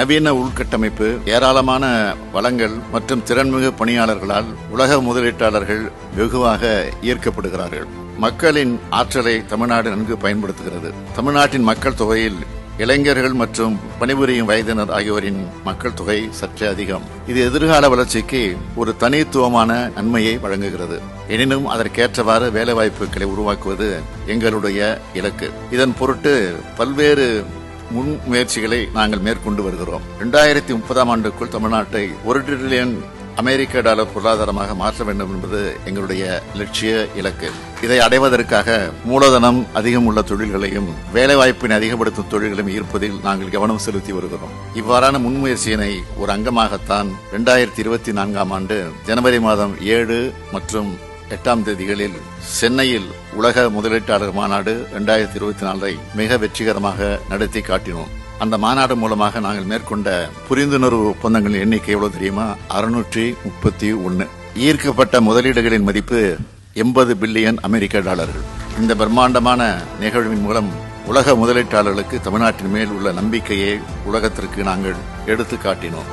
நவீன உள்கட்டமைப்பு, ஏராளமான வளங்கள் மற்றும் திறன்மிகு பணியாளர்களால் உலக முதலீட்டாளர்கள் வெகுவாக ஈர்க்கப்படுகிறார்கள். மக்களின் ஆற்றலை தமிழ்நாடு நன்கு பயன்படுத்துகிறது. தமிழ்நாட்டின் மக்கள் தொகையில் இளைஞர்கள் மற்றும் பணிபுரியும் வயதினர் ஆகியோரின் மக்கள் தொகை சற்றே அதிகம். இது எதிர்கால வளர்ச்சிக்கு ஒரு தனித்துவமான நன்மையை வழங்குகிறது. எனினும் அதற்கேற்றவாறு வேலைவாய்ப்புகளை உருவாக்குவது எங்களுடைய இலக்கு. இதன் பொருட்டு பல்வேறு முன் முயற்சிகளை நாங்கள் மேற்கொண்டு வருகிறோம். 2030ஆம் ஆண்டுக்குள் தமிழ்நாட்டை $1 டிரில்லியன் அமெரிக்க டாலர் பொருளாதாரமாக மாற்ற வேண்டும் என்பது எங்களுடைய லட்சிய இலக்கு. இதை அடைவதற்காக மூலதனம் அதிகம் உள்ள தொழில்களையும் வேலைவாய்ப்பினை அதிகப்படுத்தும் தொழில்களையும் ஈர்ப்பதில் நாங்கள் கவனம் செலுத்தி வருகிறோம். இவ்வாறான முன்முயற்சியினை ஒரு அங்கமாகத்தான் 2024ஆம் ஆண்டு ஜனவரி மாதம் 7 மற்றும் 8ஆம் தேதிகளில் சென்னையில் உலக முதலீட்டாளர் மாநாடு 2024 மிக வெற்றிகரமாக நடத்தி காட்டினோம். அந்த மாநாடு மூலமாக நாங்கள் மேற்கொண்ட புரிந்துணர்வு ஒப்பந்தங்களின் எண்ணிக்கை எவ்வளவு தெரியுமா? 631. ஈர்க்கப்பட்ட முதலீடுகளின் மதிப்பு 80 பில்லியன் அமெரிக்க டாலர்கள். இந்த பிரம்மாண்டமான நிகழ்வின் மூலம் உலக முதலீட்டாளர்களுக்கு தமிழ்நாட்டின் மேல் உள்ள நம்பிக்கையை உலகத்திற்கு நாங்கள் எடுத்து காட்டினோம்.